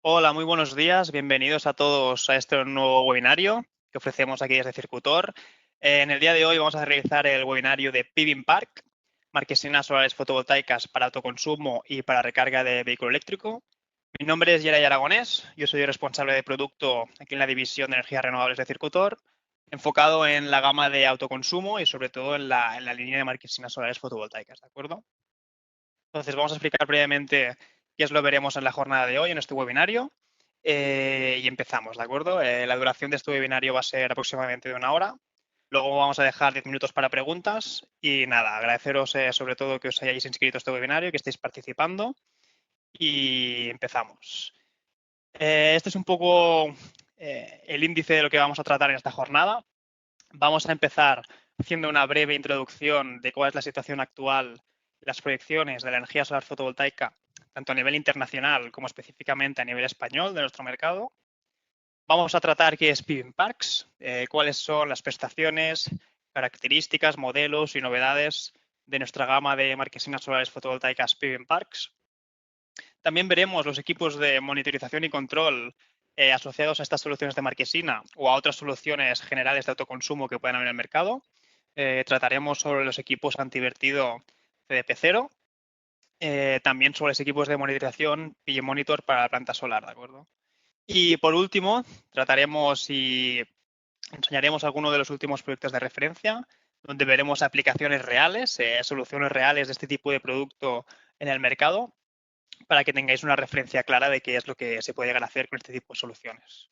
Hola, muy buenos días. Bienvenidos a todos a este nuevo webinario que ofrecemos aquí desde Circutor. En el día de hoy vamos a realizar el webinario de PV Park, marquesinas solares fotovoltaicas para autoconsumo y para recarga de vehículo eléctrico. Mi nombre es Yeray Aragonés, yo soy responsable de producto aquí en la división de energías renovables de Circutor, enfocado en la gama de autoconsumo y sobre todo en la línea de marquesinas solares fotovoltaicas, ¿de acuerdo? Entonces, vamos a explicar brevemente qué es lo que veremos en la jornada de hoy, en este webinario, y empezamos, ¿de acuerdo? La duración de este webinario va a ser aproximadamente de 1 hora. Luego vamos a dejar 10 minutos para preguntas y nada, agradeceros sobre todo que os hayáis inscrito a este webinario, que estéis participando y empezamos. Este es un poco el índice de lo que vamos a tratar en esta jornada. Vamos a empezar haciendo una breve introducción de cuál es la situación actual, las proyecciones de la energía solar fotovoltaica, tanto a nivel internacional como específicamente a nivel español de nuestro mercado. Vamos a tratar qué es PV Parks, cuáles son las prestaciones, características, modelos y novedades de nuestra gama de marquesinas solares fotovoltaicas PV Parks. También veremos los equipos de monitorización y control asociados a estas soluciones de marquesina o a otras soluciones generales de autoconsumo que puedan haber en el mercado. Trataremos sobre los equipos antivertido CDP0, también sobre los equipos de monitorización PV Monitor para la planta solar, ¿de acuerdo? Y por último, trataremos y enseñaremos algunos de los últimos proyectos de referencia, donde veremos aplicaciones reales, soluciones reales de este tipo de producto en el mercado, para que tengáis una referencia clara de qué es lo que se puede llegar a hacer con este tipo de soluciones.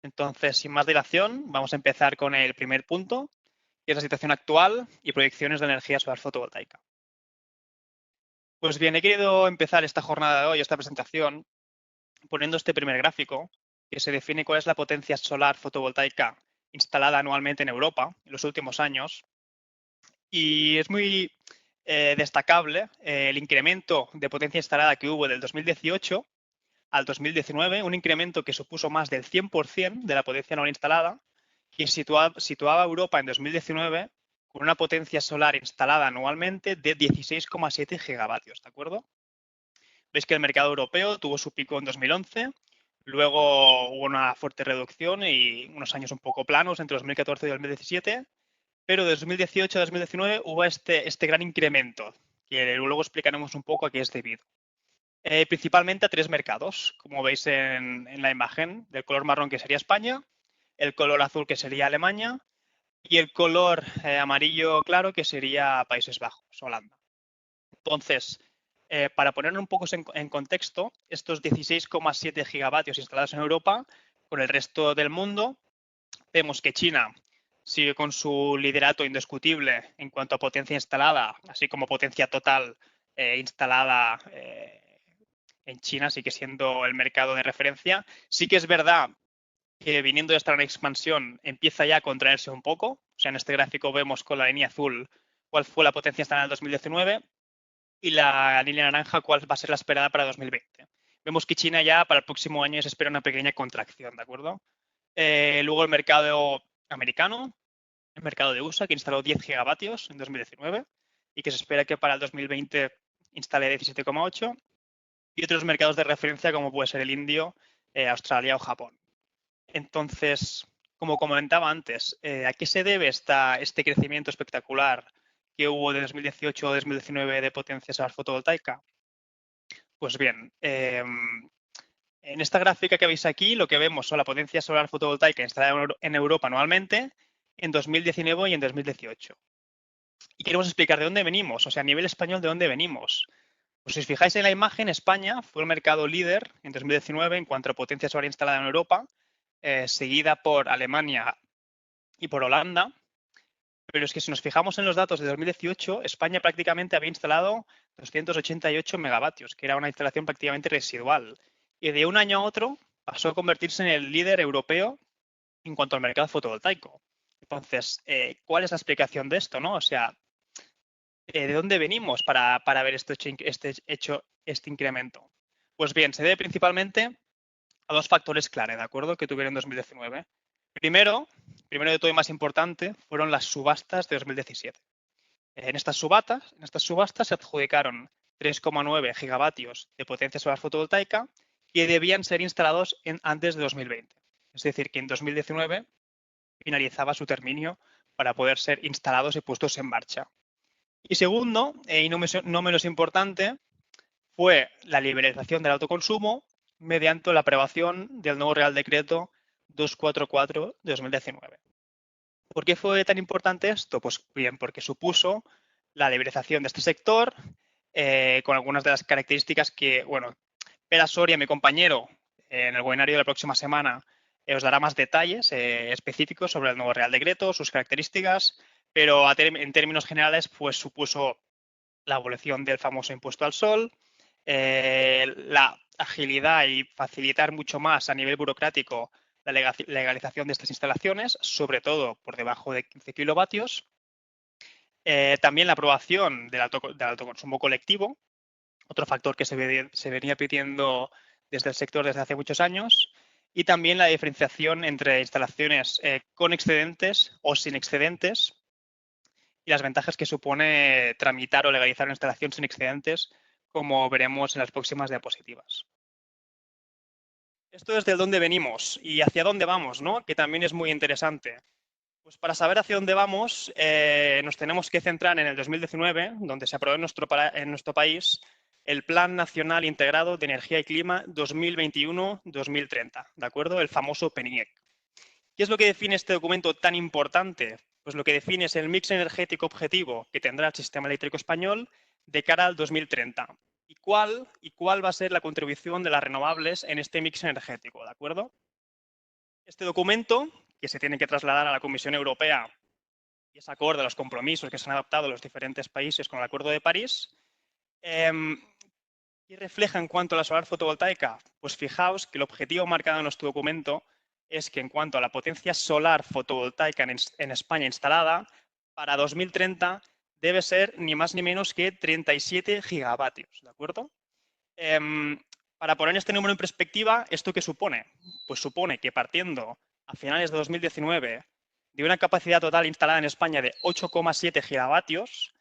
Entonces, sin más dilación, vamos a empezar con el primer punto, que es la situación actual y proyecciones de energía solar fotovoltaica. Pues bien, he querido empezar esta jornada de hoy, esta presentación, poniendo este primer gráfico, que se define cuál es la potencia solar fotovoltaica instalada anualmente en Europa en los últimos años. Y es muy destacable el incremento de potencia instalada que hubo del 2018 al 2019, un incremento que supuso más del 100% de la potencia anual instalada y situaba a Europa en 2019 con una potencia solar instalada anualmente de 16,7 gigavatios, ¿de acuerdo? Veis que el mercado europeo tuvo su pico en 2011, luego hubo una fuerte reducción y unos años un poco planos entre 2014 y 2017, pero de 2018 a 2019 hubo este gran incremento, que luego explicaremos un poco a qué es debido. Principalmente a 3 mercados, como veis en la imagen, del color marrón que sería España, el color azul que sería Alemania y el color amarillo claro que sería Países Bajos, Holanda. Entonces, para poner un poco en contexto, estos 16,7 gigavatios instalados en Europa, con el resto del mundo, vemos que China sigue con su liderato indiscutible en cuanto a potencia instalada, así como potencia total instalada en China, sigue siendo el mercado de referencia. Sí que es verdad que viniendo de esta gran expansión empieza ya a contraerse un poco. O sea, en este gráfico vemos con la línea azul cuál fue la potencia instalada en el 2019 y la línea naranja cuál va a ser la esperada para 2020. Vemos que China ya para el próximo año se espera una pequeña contracción, ¿de acuerdo? Luego el mercado americano, el mercado de USA, que instaló 10 gigavatios en 2019 y que se espera que para el 2020 instale 17,8. Y otros mercados de referencia como puede ser el indio, Australia o Japón. Entonces, como comentaba antes, ¿a qué se debe este crecimiento espectacular que hubo de 2018 a 2019 de potencia solar fotovoltaica? Pues bien, en esta gráfica que veis aquí, lo que vemos son la potencia solar fotovoltaica instalada en Europa anualmente en 2019 y en 2018. Y queremos explicar de dónde venimos, o sea, a nivel español, de dónde venimos. Pues si os fijáis en la imagen, España fue el mercado líder en 2019 en cuanto a potencia solar instalada en Europa, seguida por Alemania y por Holanda. Pero es que si nos fijamos en los datos de 2018, España prácticamente había instalado 288 megavatios, que era una instalación prácticamente residual. Y de un año a otro pasó a convertirse en el líder europeo en cuanto al mercado fotovoltaico. Entonces, ¿cuál es la explicación de esto, no? O sea, ¿de dónde venimos para ver este incremento? Pues bien, se debe principalmente a 2 factores clave, ¿de acuerdo?, que tuvieron en 2019. Primero de todo y más importante, fueron las subastas de 2017. En estas subastas se adjudicaron 3,9 gigavatios de potencia solar fotovoltaica que debían ser instalados antes de 2020. Es decir, que en 2019 finalizaba su término para poder ser instalados y puestos en marcha. Y segundo, y no menos importante, fue la liberalización del autoconsumo mediante la aprobación del nuevo Real Decreto 244 de 2019. ¿Por qué fue tan importante esto? Pues bien, porque supuso la liberalización de este sector con algunas de las características que, bueno, Pere Soria, mi compañero, en el webinario de la próxima semana, os dará más detalles específicos sobre el nuevo Real Decreto, sus características, pero en términos generales, pues supuso la abolición del famoso impuesto al sol, la agilidad y facilitar mucho más a nivel burocrático la legalización de estas instalaciones, sobre todo por debajo de 15 kilovatios. También la aprobación del autoconsumo colectivo, otro factor que se venía pidiendo desde el sector desde hace muchos años. Y también la diferenciación entre instalaciones con excedentes o sin excedentes y las ventajas que supone tramitar o legalizar una instalación sin excedentes, como veremos en las próximas diapositivas. Esto es de dónde venimos y hacia dónde vamos, ¿no? Que también es muy interesante. Pues para saber hacia dónde vamos, nos tenemos que centrar en el 2019, donde se aprobó en nuestro país el Plan Nacional Integrado de Energía y Clima 2021-2030, ¿de acuerdo? El famoso PNIEC. ¿Qué es lo que define este documento tan importante? Pues lo que define es el mix energético objetivo que tendrá el sistema eléctrico español de cara al 2030. ¿Y cuál va a ser la contribución de las renovables en este mix energético? ¿De acuerdo? Este documento, que se tiene que trasladar a la Comisión Europea y es acorde a los compromisos que se han adoptado los diferentes países con el Acuerdo de París, ¿qué refleja en cuanto a la solar fotovoltaica? Pues fijaos que el objetivo marcado en nuestro documento es que en cuanto a la potencia solar fotovoltaica en España instalada, para 2030 debe ser ni más ni menos que 37 gigavatios, ¿de acuerdo? Para poner este número en perspectiva, ¿esto qué supone? Pues supone que partiendo a finales de 2019 de una capacidad total instalada en España de 8,7 gigavatios,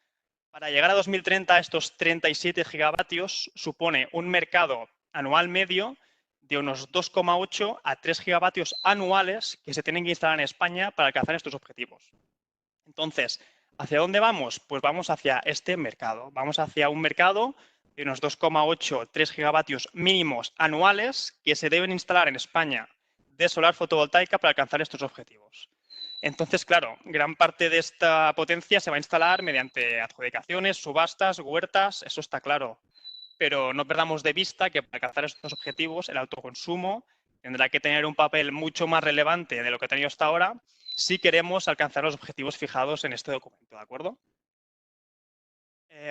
para llegar a 2030 a estos 37 gigavatios supone un mercado anual medio de unos 2,8 a 3 gigavatios anuales que se tienen que instalar en España para alcanzar estos objetivos. Entonces, ¿hacia dónde vamos? Pues vamos hacia este mercado. Vamos hacia un mercado de unos 2,8, 3 gigavatios mínimos anuales que se deben instalar en España de solar fotovoltaica para alcanzar estos objetivos. Entonces, claro, gran parte de esta potencia se va a instalar mediante adjudicaciones, subastas, huertas, eso está claro. Pero no perdamos de vista que para alcanzar estos objetivos el autoconsumo tendrá que tener un papel mucho más relevante de lo que ha tenido hasta ahora si queremos alcanzar los objetivos fijados en este documento, ¿de acuerdo?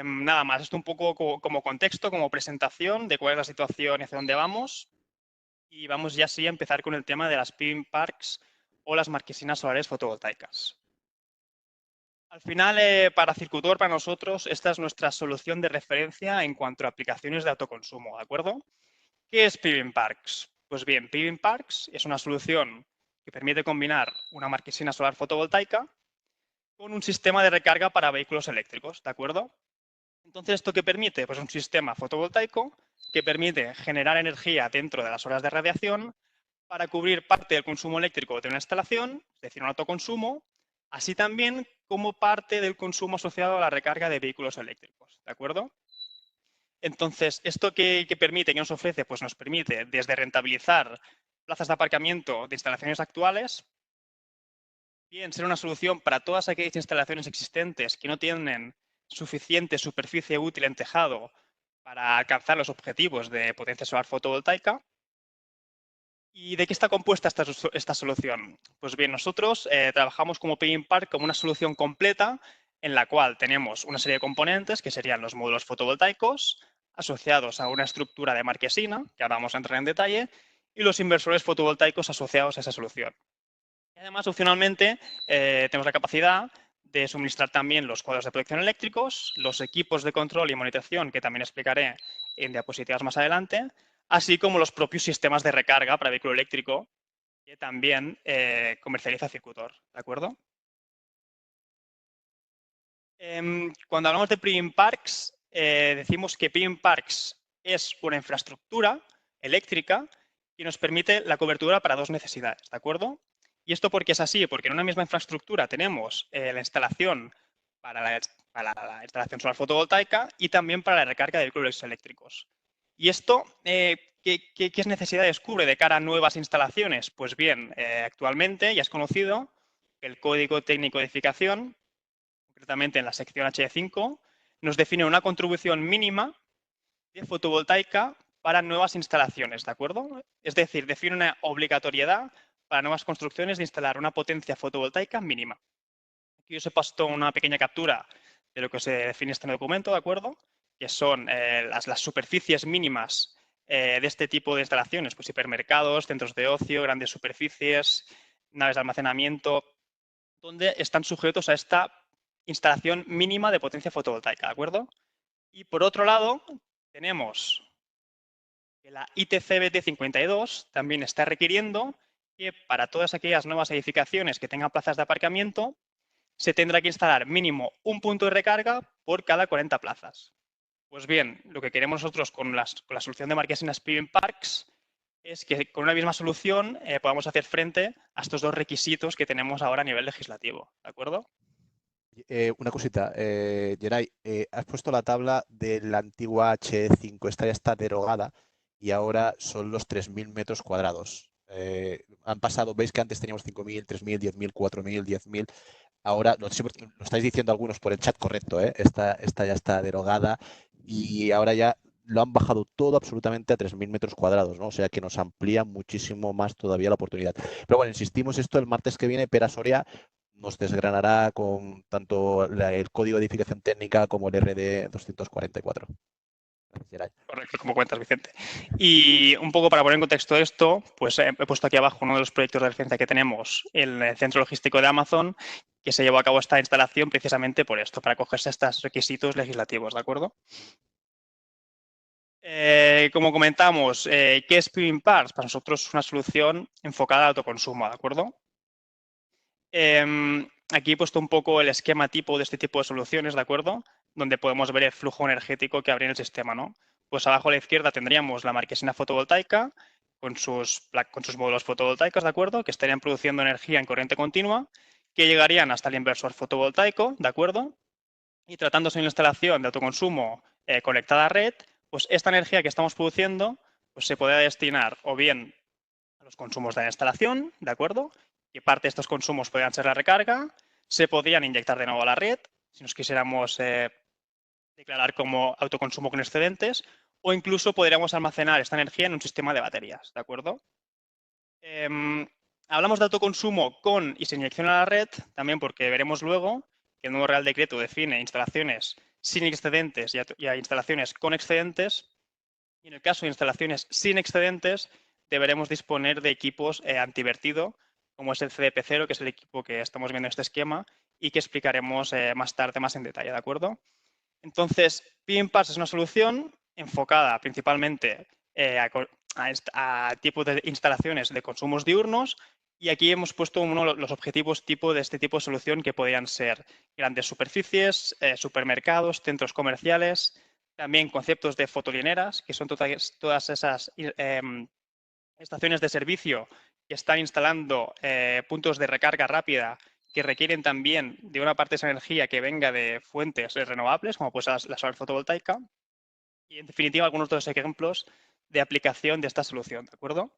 Nada más, esto un poco como contexto, como presentación de cuál es la situación y hacia dónde vamos. Y vamos ya sí a empezar con el tema de las PV parks o las marquesinas solares fotovoltaicas. Al final, para Circutor, para nosotros, esta es nuestra solución de referencia en cuanto a aplicaciones de autoconsumo, ¿de acuerdo? ¿Qué es PV Parks? Pues bien, PV Parks es una solución que permite combinar una marquesina solar fotovoltaica con un sistema de recarga para vehículos eléctricos, ¿de acuerdo? Entonces, ¿esto qué permite? Pues un sistema fotovoltaico que permite generar energía dentro de las horas de radiación para cubrir parte del consumo eléctrico de una instalación, es decir, un autoconsumo, así también como parte del consumo asociado a la recarga de vehículos eléctricos, ¿de acuerdo? Entonces, ¿esto qué permite, qué nos ofrece? Pues nos permite desde rentabilizar plazas de aparcamiento de instalaciones actuales, bien ser una solución para todas aquellas instalaciones existentes que no tienen suficiente superficie útil en tejado para alcanzar los objetivos de potencia solar fotovoltaica. ¿Y de qué está compuesta esta solución? Pues bien, nosotros trabajamos como PV Park como una solución completa en la cual tenemos una serie de componentes que serían los módulos fotovoltaicos asociados a una estructura de marquesina, que ahora vamos a entrar en detalle, y los inversores fotovoltaicos asociados a esa solución. Y además, opcionalmente, tenemos la capacidad de suministrar también los cuadros de protección eléctricos, los equipos de control y monitorización, que también explicaré en diapositivas más adelante, así como los propios sistemas de recarga para vehículo eléctrico, que también comercializa Circutor, ¿de acuerdo? Cuando hablamos de PV Parks, decimos que PV Parks es una infraestructura eléctrica y nos permite la cobertura para dos necesidades, ¿de acuerdo? ¿Y esto por qué es así? Porque en una misma infraestructura tenemos la instalación para la instalación solar fotovoltaica y también para la recarga de vehículos eléctricos. ¿Y esto qué necesidades cubre de cara a nuevas instalaciones? Pues bien, actualmente ya es conocido que el Código Técnico de Edificación, concretamente en la sección H5, nos define una contribución mínima de fotovoltaica para nuevas instalaciones, ¿de acuerdo? Es decir, define una obligatoriedad para nuevas construcciones de instalar una potencia fotovoltaica mínima. Aquí os he puesto una pequeña captura de lo que se define este documento, ¿de acuerdo? Que son las superficies mínimas de este tipo de instalaciones, pues hipermercados, centros de ocio, grandes superficies, naves de almacenamiento, donde están sujetos a esta instalación mínima de potencia fotovoltaica, ¿de acuerdo? Y por otro lado, tenemos que la ITC BT 52 también está requiriendo que para todas aquellas nuevas edificaciones que tengan plazas de aparcamiento se tendrá que instalar mínimo un punto de recarga por cada 40 plazas. Pues bien, lo que queremos nosotros con la solución de Marquesinas PV Parks es que con una misma solución podamos hacer frente a estos dos requisitos que tenemos ahora a nivel legislativo, ¿de acuerdo? Una cosita, Geray, has puesto la tabla de la antigua H5, esta ya está derogada y ahora son los 3.000 metros cuadrados. Han pasado, veis que antes teníamos 5.000, 3.000, 10.000, 4.000, 10.000. Ahora, lo estáis diciendo algunos por el chat, correcto, ¿eh? Esta ya está derogada y ahora ya lo han bajado todo absolutamente a 3.000 metros cuadrados, ¿no? O sea que nos amplía muchísimo más todavía la oportunidad. Pero bueno, insistimos esto el martes que viene, Pera Soria nos desgranará con tanto el código de edificación técnica como el RD 244. Gracias, Geray. Correcto, como cuentas, Vicente. Y un poco para poner en contexto esto, pues he puesto aquí abajo uno de los proyectos de referencia que tenemos, el centro logístico de Amazon, que se llevó a cabo esta instalación precisamente por esto, para acogerse a estos requisitos legislativos, ¿de acuerdo? Como comentamos, ¿qué es PV Parks? Para nosotros es una solución enfocada al autoconsumo, ¿de acuerdo? Aquí he puesto un poco el esquema tipo de este tipo de soluciones, ¿de acuerdo? Donde podemos ver el flujo energético que habría en el sistema, ¿no? Pues abajo a la izquierda tendríamos la marquesina fotovoltaica con sus módulos fotovoltaicos, ¿de acuerdo? Que estarían produciendo energía en corriente continua, que llegarían hasta el inversor fotovoltaico, ¿de acuerdo? Y tratándose de una instalación de autoconsumo conectada a red, pues esta energía que estamos produciendo pues se podría destinar o bien a los consumos de la instalación, ¿de acuerdo? Que parte de estos consumos podrían ser la recarga, se podrían inyectar de nuevo a la red, si nos quisiéramos declarar como autoconsumo con excedentes, o incluso podríamos almacenar esta energía en un sistema de baterías, ¿de acuerdo? Hablamos de autoconsumo con y sin inyección a la red, también porque veremos luego que el nuevo Real Decreto define instalaciones sin excedentes y a instalaciones con excedentes. Y en el caso de instalaciones sin excedentes, deberemos disponer de equipos antivertido, como es el CDP0, que es el equipo que estamos viendo en este esquema y que explicaremos más tarde más en detalle, ¿de acuerdo? Entonces, PIMPAS es una solución enfocada principalmente a tipos de instalaciones de consumos diurnos y aquí hemos puesto uno de los objetivos tipo de este tipo de solución que podrían ser grandes superficies, supermercados, centros comerciales, también conceptos de fotolineras, que son todas esas estaciones de servicio que están instalando puntos de recarga rápida que requieren también de una parte de esa energía que venga de fuentes renovables, como pues la solar fotovoltaica, y en definitiva algunos de los ejemplos de aplicación de esta solución, ¿de acuerdo?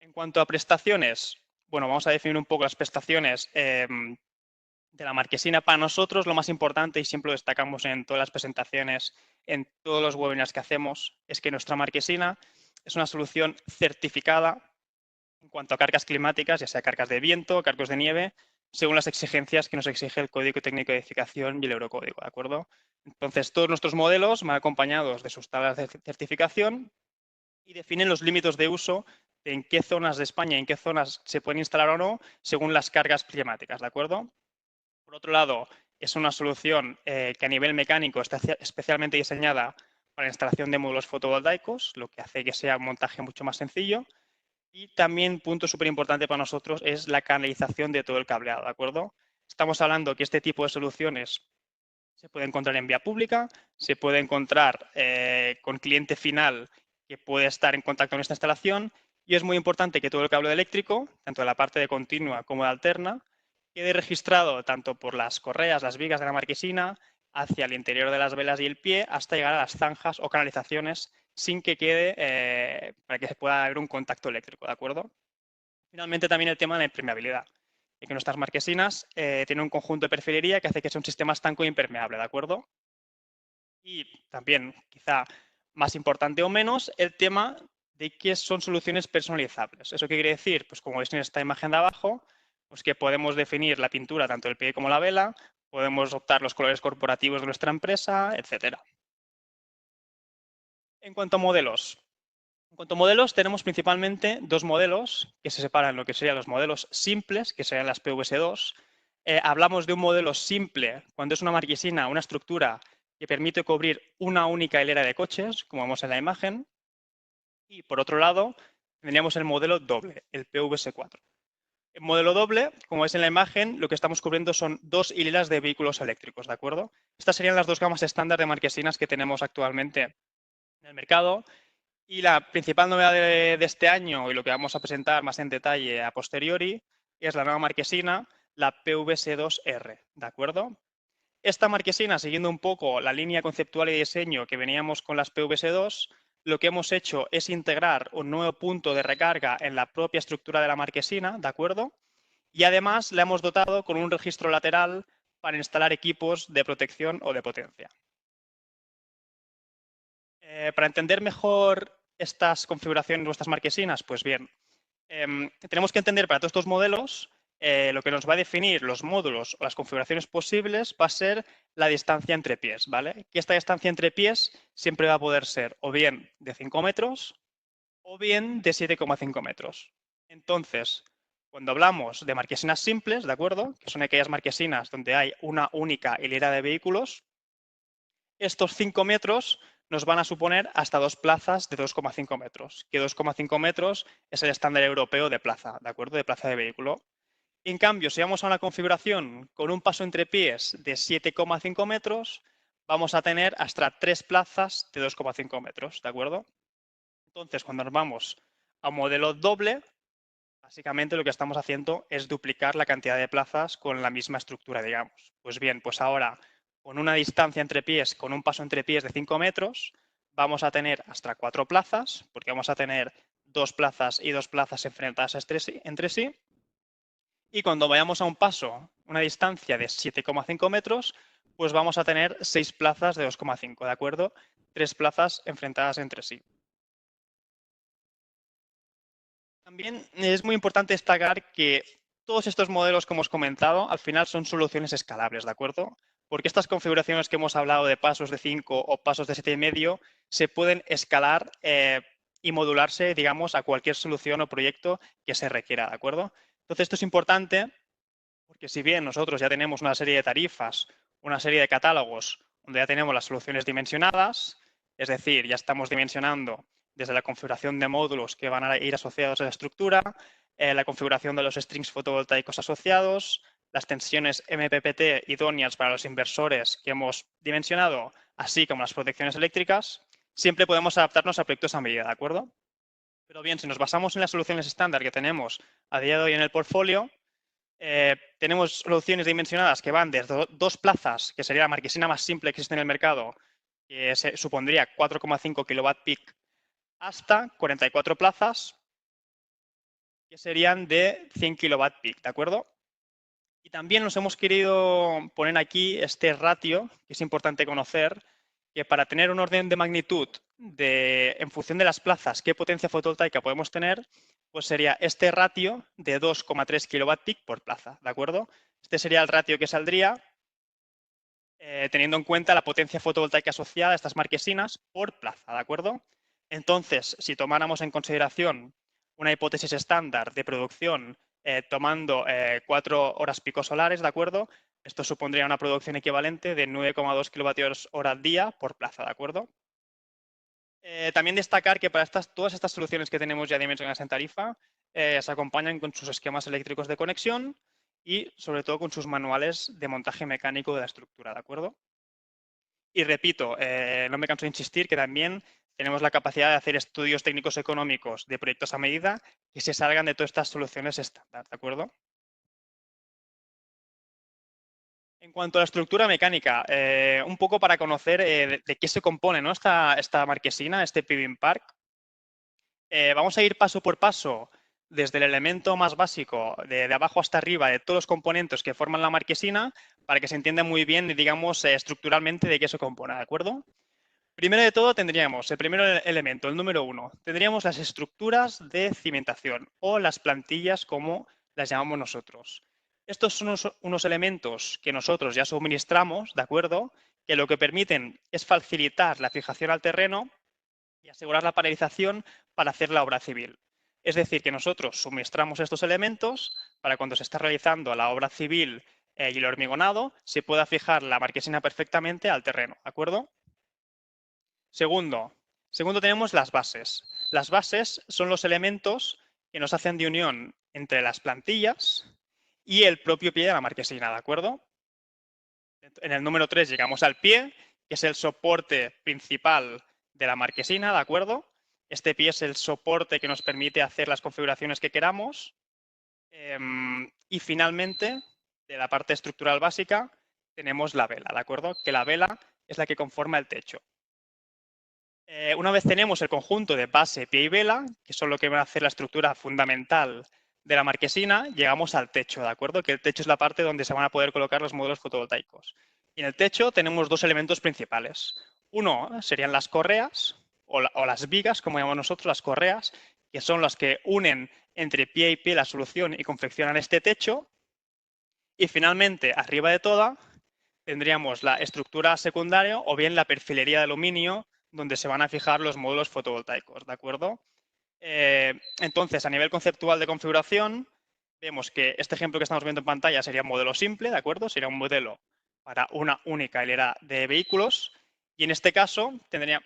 En cuanto a prestaciones, bueno, vamos a definir un poco las prestaciones de la marquesina. Para nosotros lo más importante, y siempre lo destacamos en todas las presentaciones, en todos los webinars que hacemos, es que nuestra marquesina es una solución certificada en cuanto a cargas climáticas, ya sea cargas de viento, cargos de nieve, según las exigencias que nos exige el Código Técnico de Edificación y el Eurocódigo, ¿de acuerdo? Entonces, todos nuestros modelos van acompañados de sus tablas de certificación y definen los límites de uso de en qué zonas de España y en qué zonas se pueden instalar o no, según las cargas climáticas, ¿de acuerdo? Por otro lado, es una solución que a nivel mecánico está especialmente diseñada para la instalación de módulos fotovoltaicos, lo que hace que sea un montaje mucho más sencillo. Y también, punto súper importante para nosotros, es la canalización de todo el cableado, ¿de acuerdo? Estamos hablando que este tipo de soluciones se puede encontrar en vía pública, se puede encontrar con cliente final que puede estar en contacto con esta instalación y es muy importante que todo el cable eléctrico, tanto de la parte de continua como de alterna, quede registrado tanto por las correas, las vigas de la marquesina, hacia el interior de las velas y el pie, hasta llegar a las zanjas o canalizaciones sin que quede, para que se pueda haber un contacto eléctrico, ¿de acuerdo? Finalmente, también el tema de la impermeabilidad, y que nuestras marquesinas tienen un conjunto de perfilería que hace que sea un sistema estanco e impermeable, ¿de acuerdo? Y también, quizá más importante o menos, el tema de que son soluciones personalizables. ¿Eso qué quiere decir? Pues como veis en esta imagen de abajo, pues que podemos definir la pintura tanto del pie como la vela, podemos optar los colores corporativos de nuestra empresa, etcétera. En cuanto a modelos, tenemos principalmente dos modelos que se separan en lo que serían los modelos simples, que serían las PVS2. Hablamos de un modelo simple cuando es una marquesina, una estructura que permite cubrir una única hilera de coches, como vemos en la imagen. Y por otro lado, tendríamos el modelo doble, el PVS4. El modelo doble, como veis en la imagen, lo que estamos cubriendo son dos hileras de vehículos eléctricos, ¿de acuerdo? Estas serían las dos gamas estándar de marquesinas que tenemos actualmente en el mercado. Y la principal novedad de este año y lo que vamos a presentar más en detalle a posteriori es la nueva marquesina, la PVS2R, ¿de acuerdo? Esta marquesina, siguiendo un poco la línea conceptual y diseño que veníamos con las PVS2, lo que hemos hecho es integrar un nuevo punto de recarga en la propia estructura de la marquesina, ¿de acuerdo? Y además la hemos dotado con un registro lateral para instalar equipos de protección o de potencia. Para entender mejor estas configuraciones de nuestras marquesinas, pues bien, tenemos que entender para todos estos modelos lo que nos va a definir los módulos o las configuraciones posibles va a ser la distancia entre pies, ¿vale? Que esta distancia entre pies siempre va a poder ser o bien de 5 metros o bien de 7,5 metros. Entonces, cuando hablamos de marquesinas simples, ¿de acuerdo? Que son aquellas marquesinas donde hay una única hilera de vehículos, estos 5 metros nos van a suponer hasta dos plazas de 2,5 metros, que 2,5 metros es el estándar europeo de plaza, ¿de acuerdo? De plaza de vehículo. En cambio, si vamos a una configuración con un paso entre pies de 7,5 metros, vamos a tener hasta tres plazas de 2,5 metros, ¿de acuerdo? Entonces, cuando nos vamos a un modelo doble, básicamente lo que estamos haciendo es duplicar la cantidad de plazas con la misma estructura, digamos. Pues bien, pues ahora con una distancia entre pies, con un paso entre pies de 5 metros, vamos a tener hasta 4 plazas, porque vamos a tener dos plazas y dos plazas enfrentadas entre sí. Y cuando vayamos a un paso, una distancia de 7,5 metros, pues vamos a tener 6 plazas de 2,5, ¿de acuerdo? 3 plazas enfrentadas entre sí. También es muy importante destacar que todos estos modelos que hemos comentado al final son soluciones escalables, ¿de acuerdo? Porque estas configuraciones que hemos hablado de pasos de 5 o pasos de 7,5 se pueden escalar y modularse, digamos, a cualquier solución o proyecto que se requiera, ¿de acuerdo? Entonces, esto es importante porque si bien nosotros ya tenemos una serie de tarifas, una serie de catálogos donde ya tenemos las soluciones dimensionadas, es decir, ya estamos dimensionando desde la configuración de módulos que van a ir asociados a la estructura, la configuración de los strings fotovoltaicos asociados, las tensiones MPPT idóneas para los inversores que hemos dimensionado, así como las protecciones eléctricas, siempre podemos adaptarnos a proyectos a medida, ¿de acuerdo? Pero bien, si nos basamos en las soluciones estándar que tenemos a día de hoy en el portfolio, tenemos soluciones dimensionadas que van desde dos plazas, que sería la marquesina más simple que existe en el mercado, que supondría 4,5 kilowatt peak, hasta 44 plazas, que serían de 100 kilowatt peak, ¿de acuerdo? Y también nos hemos querido poner aquí este ratio, que es importante conocer, que para tener un orden de magnitud en función de las plazas, qué potencia fotovoltaica podemos tener, pues sería este ratio de 2,3 kilowatt peak por plaza, ¿de acuerdo? Este sería el ratio que saldría teniendo en cuenta la potencia fotovoltaica asociada a estas marquesinas por plaza, ¿de acuerdo? Entonces, si tomáramos en consideración una hipótesis estándar de producción tomando 4 horas pico solares, ¿de acuerdo? Esto supondría una producción equivalente de 9,2 kilovatios hora al día por plaza, ¿de acuerdo? También destacar que para todas estas soluciones que tenemos ya dimensionadas en tarifa se acompañan con sus esquemas eléctricos de conexión y sobre todo con sus manuales de montaje mecánico de la estructura, ¿de acuerdo? Y repito, no me canso de insistir que también tenemos la capacidad de hacer estudios técnicos económicos de proyectos a medida que se salgan de todas estas soluciones estándar, ¿de acuerdo? En cuanto a la estructura mecánica, un poco para conocer de qué se compone, ¿no? esta marquesina, este Pivot Park. Vamos a ir paso por paso desde el elemento más básico, de abajo hasta arriba, de todos los componentes que forman la marquesina, para que se entienda muy bien, digamos, estructuralmente de qué se compone, ¿de acuerdo? Primero de todo tendríamos el primer elemento, el número 1. Tendríamos las estructuras de cimentación o las plantillas como las llamamos nosotros. Estos son unos elementos que nosotros ya suministramos, ¿de acuerdo? Que lo que permiten es facilitar la fijación al terreno y asegurar la paralización para hacer la obra civil. Es decir, que nosotros suministramos estos elementos para cuando se está realizando la obra civil y el hormigonado, se pueda fijar la marquesina perfectamente al terreno, ¿de acuerdo? Segundo tenemos las bases. Las bases son los elementos que nos hacen de unión entre las plantillas y el propio pie de la marquesina, ¿de acuerdo? En el número 3 llegamos al pie, que es el soporte principal de la marquesina, ¿de acuerdo? Este pie es el soporte que nos permite hacer las configuraciones que queramos. Y finalmente, de la parte estructural básica, tenemos la vela, ¿de acuerdo? Que la vela es la que conforma el techo. Una vez tenemos el conjunto de base, pie y vela, que son lo que va a hacer la estructura fundamental de la marquesina, llegamos al techo, ¿de acuerdo? Que el techo es la parte donde se van a poder colocar los módulos fotovoltaicos. Y en el techo tenemos dos elementos principales. Uno serían las correas o las vigas, como llamamos nosotros, las correas, que son las que unen entre pie y pie la solución y confeccionan este techo. Y finalmente, arriba de toda, tendríamos la estructura secundaria o bien la perfilería de aluminio donde se van a fijar los módulos fotovoltaicos, ¿de acuerdo? Entonces, a nivel conceptual de configuración, vemos que este ejemplo que estamos viendo en pantalla sería un modelo simple, ¿de acuerdo? Sería un modelo para una única hilera de vehículos y en este caso tendría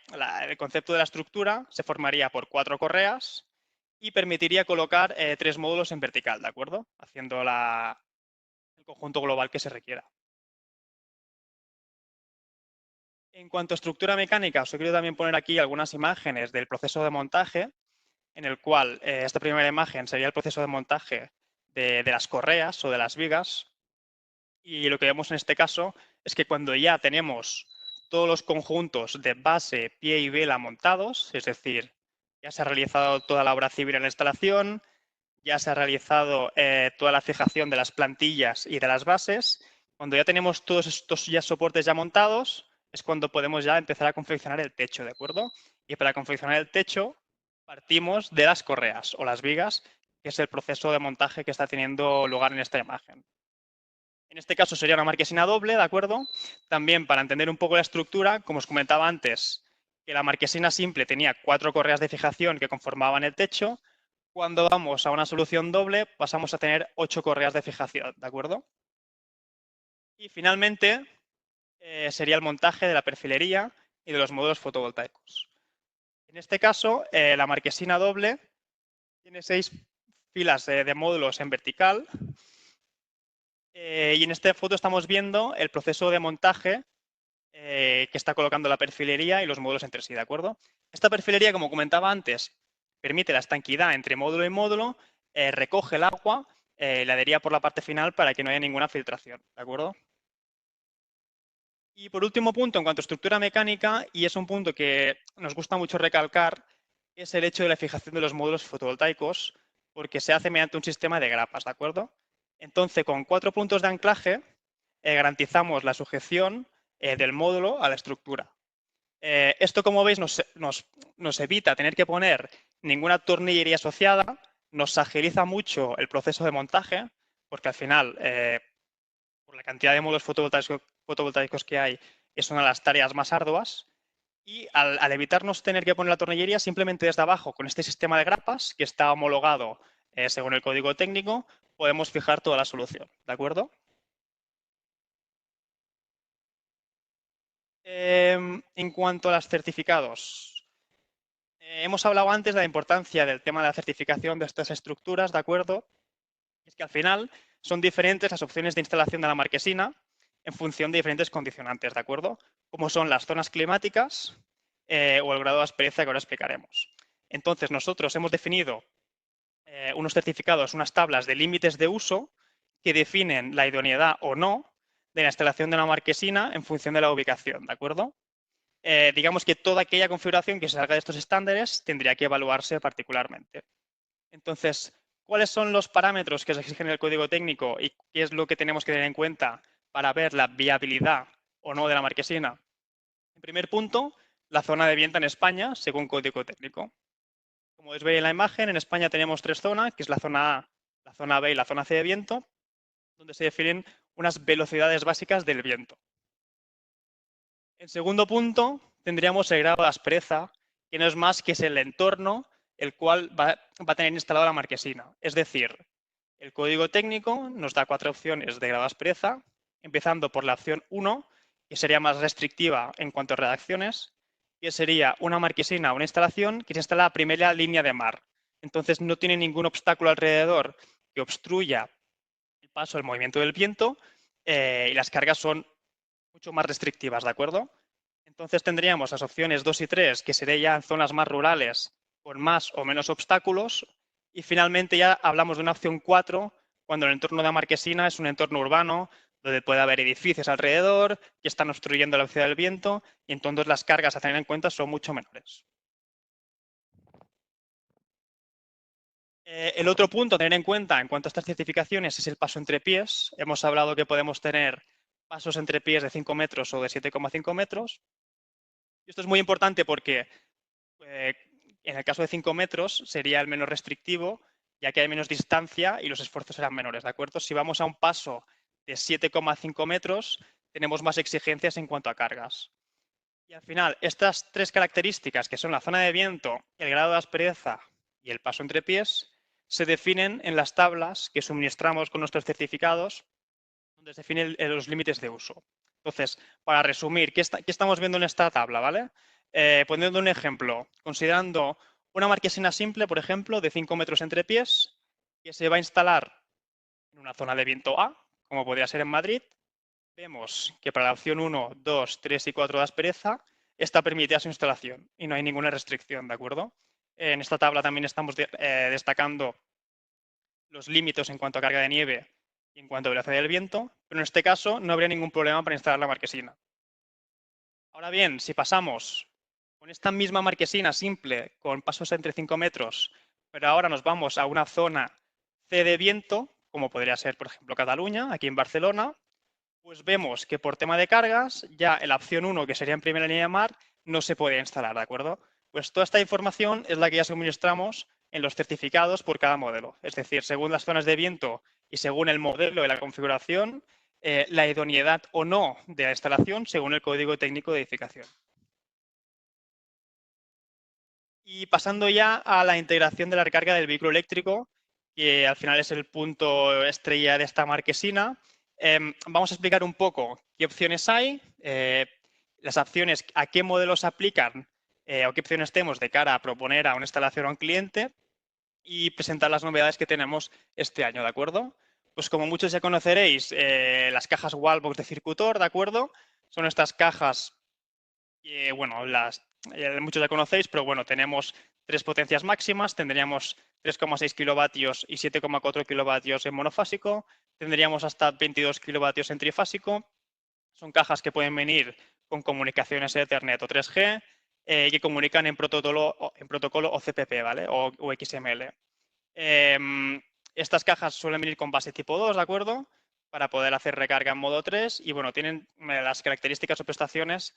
el concepto de la estructura se formaría por 4 correas y permitiría colocar 3 módulos en vertical, ¿de acuerdo? Haciendo el conjunto global que se requiera. En cuanto a estructura mecánica, os he querido también poner aquí algunas imágenes del proceso de montaje, en el cual esta primera imagen sería el proceso de montaje de las correas o de las vigas. Y lo que vemos en este caso es que cuando ya tenemos todos los conjuntos de base, pie y vela montados, es decir, ya se ha realizado toda la obra civil en la instalación, ya se ha realizado toda la fijación de las plantillas y de las bases. Cuando ya tenemos todos estos soportes ya montados, es cuando podemos ya empezar a confeccionar el techo, ¿de acuerdo? Y para confeccionar el techo partimos de las correas o las vigas, que es el proceso de montaje que está teniendo lugar en esta imagen. En este caso sería una marquesina doble, ¿de acuerdo? También para entender un poco la estructura, como os comentaba antes, que la marquesina simple tenía 4 correas de fijación que conformaban el techo. Cuando vamos a una solución doble, pasamos a tener 8 correas de fijación, ¿de acuerdo? Y finalmente sería el montaje de la perfilería y de los módulos fotovoltaicos. En este caso, la marquesina doble tiene 6 filas de módulos en vertical y en esta foto estamos viendo el proceso de montaje que está colocando la perfilería y los módulos entre sí, ¿de acuerdo? Esta perfilería, como comentaba antes, permite la estanquidad entre módulo y módulo, recoge el agua, la adhería por la parte final para que no haya ninguna filtración, ¿de acuerdo? Y por último punto, en cuanto a estructura mecánica, y es un punto que nos gusta mucho recalcar, es el hecho de la fijación de los módulos fotovoltaicos, porque se hace mediante un sistema de grapas, ¿de acuerdo? Entonces, con 4 puntos de anclaje, garantizamos la sujeción del módulo a la estructura. Esto, como veis, nos evita tener que poner ninguna tornillería asociada, nos agiliza mucho el proceso de montaje, porque al final, por la cantidad de módulos fotovoltaicos que hay, es una de las tareas más arduas. Y al evitarnos tener que poner la tornillería, simplemente desde abajo, con este sistema de grapas, que está homologado según el código técnico, podemos fijar toda la solución, ¿de acuerdo? En cuanto a los certificados, hemos hablado antes de la importancia del tema de la certificación de estas estructuras, ¿de acuerdo? Es que al final son diferentes las opciones de instalación de la marquesina en función de diferentes condicionantes, ¿de acuerdo? Como son las zonas climáticas, o el grado de aspereza que ahora explicaremos. Entonces, nosotros hemos definido unos certificados, unas tablas de límites de uso que definen la idoneidad o no de la instalación de una marquesina en función de la ubicación, ¿de acuerdo? Digamos que toda aquella configuración que salga de estos estándares tendría que evaluarse particularmente. Entonces, ¿cuáles son los parámetros que se exigen en el código técnico y qué es lo que tenemos que tener en cuenta para ver la viabilidad o no de la marquesina? En primer punto, la zona de viento en España, según código técnico. Como podéis ver en la imagen, en España tenemos tres zonas, que es la zona A, la zona B y la zona C de viento, donde se definen unas velocidades básicas del viento. En segundo punto, tendríamos el grado de aspereza, que no es más que es el entorno el cual va a tener instalada la marquesina. Es decir, el código técnico nos da 4 opciones de grado de aspereza, empezando por la opción 1, que sería más restrictiva en cuanto a redacciones, que sería una marquesina o una instalación que se instala a primera línea de mar. Entonces no tiene ningún obstáculo alrededor que obstruya el paso, el movimiento del viento y las cargas son mucho más restrictivas, ¿de acuerdo? Entonces tendríamos las opciones 2 y 3, que serían ya en zonas más rurales con más o menos obstáculos. Y finalmente ya hablamos de una opción 4, cuando el entorno de la marquesina es un entorno urbano, donde puede haber edificios alrededor que están obstruyendo la velocidad del viento y entonces las cargas a tener en cuenta son mucho menores. El otro punto a tener en cuenta en cuanto a estas certificaciones es el paso entre pies. Hemos hablado que podemos tener pasos entre pies de 5 metros o de 7,5 metros. Y esto es muy importante porque eh, en el caso de 5 metros sería el menos restrictivo, ya que hay menos distancia y los esfuerzos serán menores, ¿de acuerdo? Si vamos a un paso de 7,5 metros, tenemos más exigencias en cuanto a cargas. Y al final, estas tres características, que son la zona de viento, el grado de aspereza y el paso entre pies, se definen en las tablas que suministramos con nuestros certificados, donde se definen los límites de uso. Entonces, para resumir, ¿qué estamos viendo en esta tabla? ¿Vale? Poniendo un ejemplo, considerando una marquesina simple, por ejemplo, de 5 metros entre pies, que se va a instalar en una zona de viento A, como podría ser en Madrid, vemos que para la opción 1, 2, 3 y 4 de aspereza, esta permitía su instalación y no hay ninguna restricción, ¿de acuerdo? En esta tabla también estamos destacando los límites en cuanto a carga de nieve y en cuanto a velocidad del viento, pero en este caso no habría ningún problema para instalar la marquesina. Ahora bien, si pasamos con esta misma marquesina simple, con pasos entre 5 metros, pero ahora nos vamos a una zona C de viento, como podría ser, por ejemplo, Cataluña, aquí en Barcelona, pues vemos que por tema de cargas, ya en la opción 1, que sería en primera línea de mar, no se puede instalar, ¿de acuerdo? Pues toda esta información es la que ya suministramos en los certificados por cada modelo. Es decir, según las zonas de viento y según el modelo y la configuración, la idoneidad o no de la instalación según el código técnico de edificación. Y pasando ya a la integración de la recarga del vehículo eléctrico, que al final es el punto estrella de esta marquesina, vamos a explicar un poco qué opciones hay, las opciones, a qué modelos aplican o qué opciones tenemos de cara a proponer a una instalación a un cliente y presentar las novedades que tenemos este año, ¿de acuerdo? Pues como muchos ya conoceréis, las cajas Wallbox de Circutor, ¿de acuerdo? Son estas cajas que, bueno, muchos ya conocéis, pero bueno, tenemos tres potencias máximas, tendríamos 3,6 kilovatios y 7,4 kilovatios en monofásico, tendríamos hasta 22 kilovatios en trifásico. Son cajas que pueden venir con comunicaciones Ethernet o 3G que comunican en protocolo OCPP, ¿vale? O XML. Estas cajas suelen venir con base tipo 2, ¿de acuerdo? Para poder hacer recarga en modo 3 y, bueno, tienen las características o prestaciones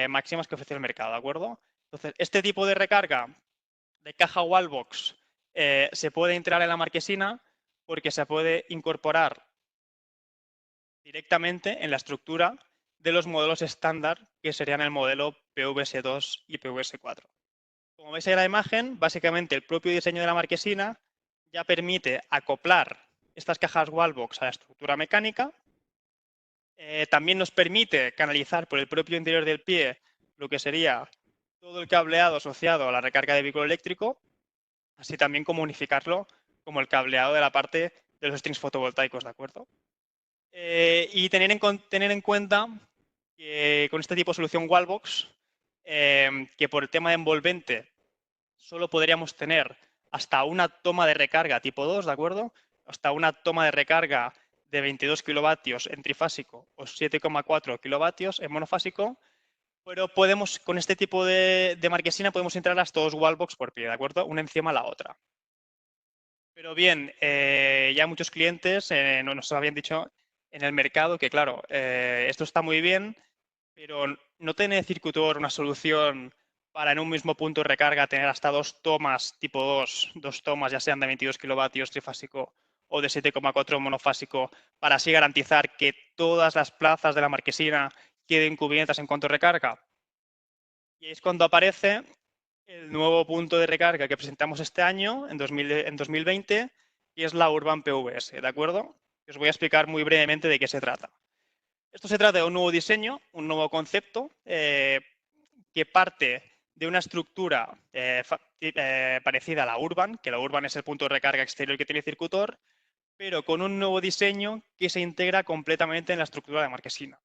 máximas que ofrece el mercado, ¿de acuerdo? Entonces, este tipo de recarga de caja Wallbox se puede integrar en la marquesina porque se puede incorporar directamente en la estructura de los modelos estándar que serían el modelo PVS2 y PVS4. Como veis en la imagen, básicamente el propio diseño de la marquesina ya permite acoplar estas cajas Wallbox a la estructura mecánica. También nos permite canalizar por el propio interior del pie lo que sería todo el cableado asociado a la recarga de vehículo eléctrico, así también como unificarlo como el cableado de la parte de los strings fotovoltaicos, ¿de acuerdo? Y tener en cuenta que con este tipo de solución Wallbox que por el tema de envolvente solo podríamos tener hasta una toma de recarga tipo 2, ¿de acuerdo? Hasta una toma de recarga de 22 kilovatios en trifásico o 7,4 kilovatios en monofásico, pero podemos, con este tipo de marquesina podemos integrar las dos wallbox por pie, ¿de acuerdo? Una encima de la otra. Pero bien, ya muchos clientes nos habían dicho en el mercado que, claro, esto está muy bien, pero no tiene Circutor una solución para en un mismo punto de recarga tener hasta dos tomas tipo 2 tomas, ya sean de 22 kilovatios trifásico o de 7,4 monofásico, para así garantizar que todas las plazas de la marquesina queden cubiertas en cuanto a recarga. Y es cuando aparece el nuevo punto de recarga que presentamos este año, en 2020, y es la Urban PVS, ¿de acuerdo? Os voy a explicar muy brevemente de qué se trata. Esto se trata de un nuevo diseño, un nuevo concepto que parte de una estructura parecida a la Urban, que la Urban es el punto de recarga exterior que tiene Circutor, pero con un nuevo diseño que se integra completamente en la estructura de marquesina.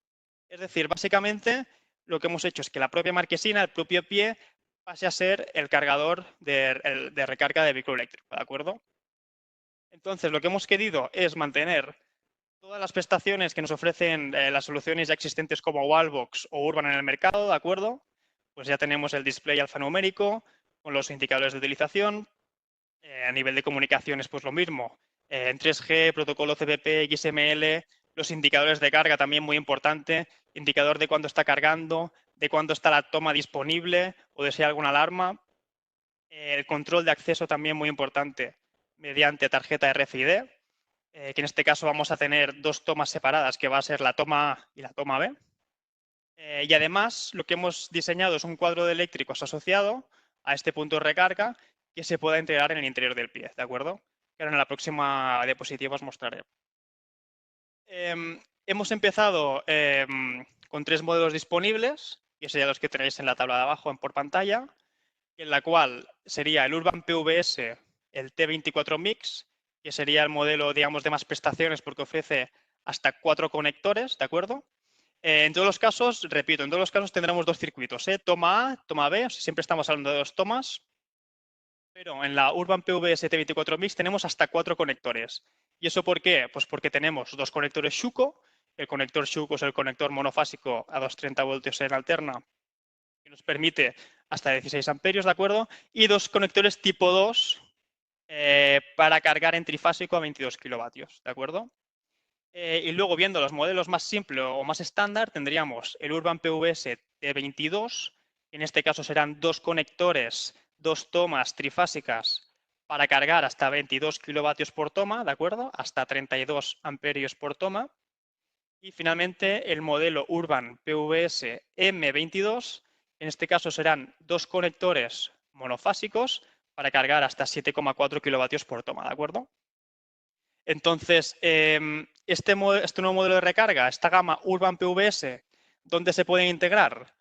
Es decir, básicamente lo que hemos hecho es que la propia marquesina, el propio pie, pase a ser el cargador de recarga de vehículo eléctrico, ¿de acuerdo? Entonces, lo que hemos querido es mantener todas las prestaciones que nos ofrecen las soluciones ya existentes como Wallbox o Urban en el mercado, ¿de acuerdo? Pues ya tenemos el display alfanumérico con los indicadores de utilización. A nivel de comunicaciones, pues lo mismo. En 3G, protocolo CPP, XML, los indicadores de carga también muy importante. Indicador de cuándo está cargando, de cuándo está la toma disponible o de si hay alguna alarma. El control de acceso también muy importante mediante tarjeta RFID, que en este caso vamos a tener dos tomas separadas, que va a ser la toma A y la toma B. Y además, lo que hemos diseñado es un cuadro de eléctricos asociado a este punto de recarga que se pueda integrar en el interior del pie, ¿de acuerdo? Que ahora en la próxima diapositiva os mostraré. Hemos empezado con 3 modelos disponibles, que serían los que tenéis en la tabla de abajo por pantalla, en la cual sería el Urban PVS, el T24 Mix, que sería el modelo, digamos, de más prestaciones porque ofrece hasta 4 conectores, ¿de acuerdo? En todos los casos, repito, en todos los casos tendremos dos circuitos, toma A, toma B, o sea, siempre estamos hablando de dos tomas, pero en la Urban PVS T24 Mix tenemos hasta 4 conectores. ¿Y eso por qué? Pues porque tenemos dos conectores Shuko, el conector Shuko es el conector monofásico a 230 voltios en alterna, que nos permite hasta 16 amperios, ¿de acuerdo? Y dos conectores tipo 2 para cargar en trifásico a 22 kilovatios, ¿de acuerdo? Y luego, viendo los modelos más simples o más estándar, tendríamos el Urban PVS T22. En este caso serán dos conectores, dos tomas trifásicas para cargar hasta 22 kilovatios por toma, ¿de acuerdo? Hasta 32 amperios por toma. Y finalmente el modelo Urban PVS M22. En este caso serán dos conectores monofásicos para cargar hasta 7,4 kilovatios por toma, ¿de acuerdo? Entonces, este nuevo modelo de recarga, esta gama Urban PVS, ¿dónde se puede integrar?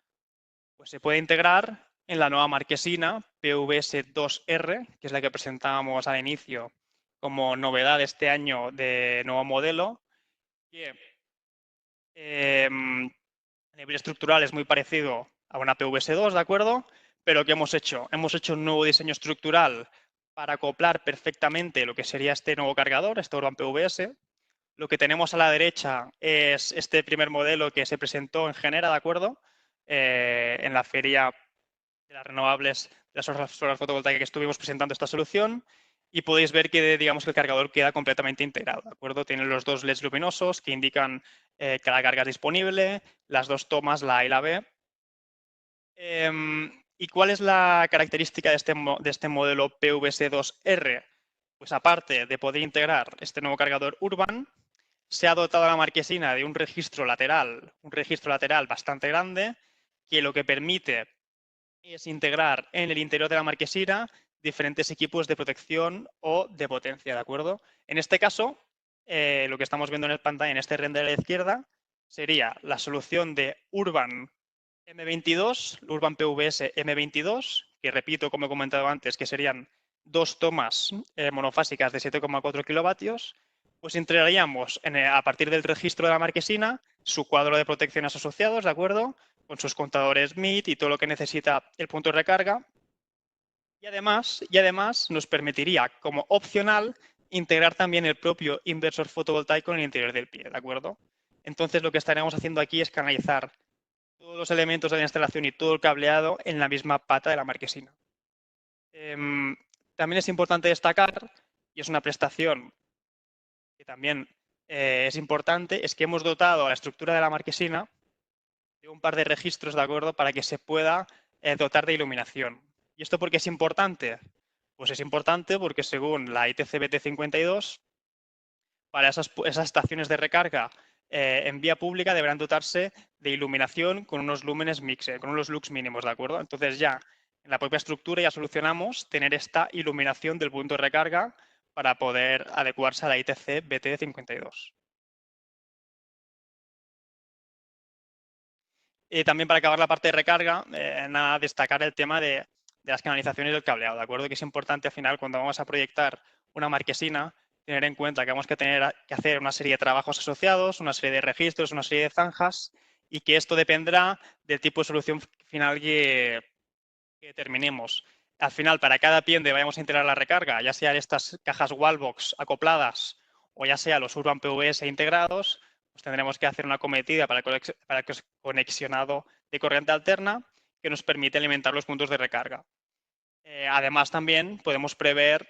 Pues se puede integrar en la nueva marquesina PVS2R, que es la que presentábamos al inicio como novedad este año de nuevo modelo, que a nivel estructural es muy parecido a una PVS2, ¿de acuerdo? Pero ¿qué hemos hecho? Hemos hecho un nuevo diseño estructural para acoplar perfectamente lo que sería este nuevo cargador, este Urban PVS. Lo que tenemos a la derecha es este primer modelo que se presentó en Genera, ¿de acuerdo? En la feria de las renovables, de las solar fotovoltaicas que estuvimos presentando esta solución. Y podéis ver que, digamos, que el cargador queda completamente integrado, ¿de acuerdo? Tiene los dos LEDs luminosos que indican que la carga es disponible, las dos tomas, la A y la B. ¿Y cuál es la característica de este modelo PVS2R? Pues aparte de poder integrar este nuevo cargador Urban, se ha dotado a la marquesina de un registro lateral bastante grande, que lo que permite es integrar en el interior de la marquesina diferentes equipos de protección o de potencia, ¿de acuerdo? En este caso, lo que estamos viendo en el pantalla, en este render a la izquierda, sería la solución de Urban M22, Urban PVS M22, que repito, como he comentado antes, que serían dos tomas monofásicas de 7,4 kilovatios, pues integraríamos a partir del registro de la marquesina su cuadro de protecciones asociados, ¿de acuerdo? con sus contadores MIT y todo lo que necesita el punto de recarga. Y además nos permitiría, como opcional, integrar también el propio inversor fotovoltaico en el interior del pie, ¿de acuerdo? Entonces, lo que estaremos haciendo aquí es canalizar todos los elementos de la instalación y todo el cableado en la misma pata de la marquesina. También es importante destacar, y es una prestación que también es importante, es que hemos dotado a la estructura de la marquesina de un par de registros, ¿de acuerdo?, para que se pueda dotar de iluminación. ¿Y esto por qué es importante? Pues es importante porque según la ITC BT52, para esas estaciones de recarga en vía pública deberán dotarse de iluminación con unos lúmenes con unos lux mínimos, ¿de acuerdo? Entonces ya en la propia estructura ya solucionamos tener esta iluminación del punto de recarga para poder adecuarse a la ITC BT52. Y también para acabar la parte de recarga, nada, destacar el tema de las canalizaciones del cableado, ¿de acuerdo? Que es importante al final cuando vamos a proyectar una marquesina, tener en cuenta que vamos que hacer una serie de trabajos asociados, una serie de registros, una serie de zanjas, y que esto dependerá del tipo de solución final que terminemos. Al final, para cada pin donde vayamos a integrar la recarga, ya sean estas cajas Wallbox acopladas o ya sea los Urban PVS integrados, pues tendremos que hacer una cometida para el conexionado de corriente alterna que nos permite alimentar los puntos de recarga. Además, también podemos prever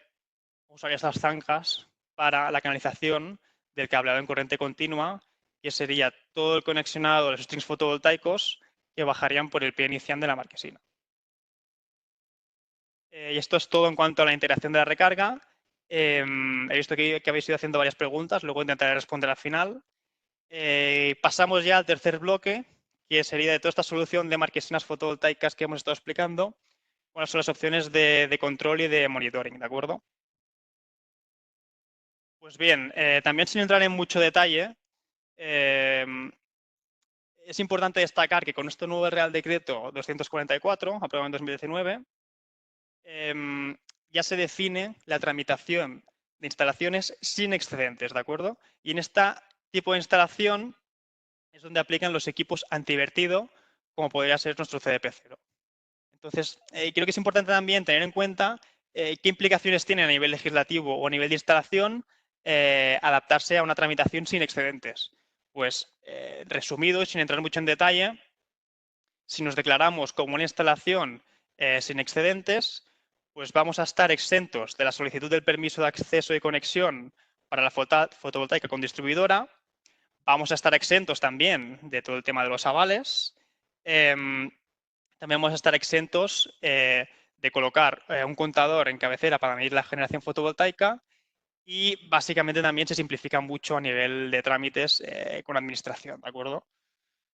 usar estas zanjas para la canalización del cableado en corriente continua, que sería todo el conexionado de los strings fotovoltaicos que bajarían por el pie inicial de la marquesina. Y esto es todo en cuanto a la integración de la recarga. He visto que habéis ido haciendo varias preguntas, luego intentaré responder al final. Pasamos ya al tercer bloque, que sería de toda esta solución de marquesinas fotovoltaicas que hemos estado explicando, cuáles son las opciones de control y de monitoring, ¿de acuerdo? Pues bien, también sin entrar en mucho detalle, es importante destacar que con este nuevo Real Decreto 244, aprobado en 2019, ya se define la tramitación de instalaciones sin excedentes, ¿de acuerdo? Y en este tipo de instalación es donde aplican los equipos antivertido, como podría ser nuestro CDP0. Entonces, creo que es importante también tener en cuenta qué implicaciones tiene a nivel legislativo o a nivel de instalación adaptarse a una tramitación sin excedentes. Pues, resumido y sin entrar mucho en detalle, si nos declaramos como una instalación sin excedentes, pues vamos a estar exentos de la solicitud del permiso de acceso y conexión para la fotovoltaica con distribuidora. Vamos a estar exentos también de todo el tema de los avales. También vamos a estar exentos de colocar un contador en cabecera para medir la generación fotovoltaica y básicamente también se simplifica mucho a nivel de trámites con administración, ¿de acuerdo?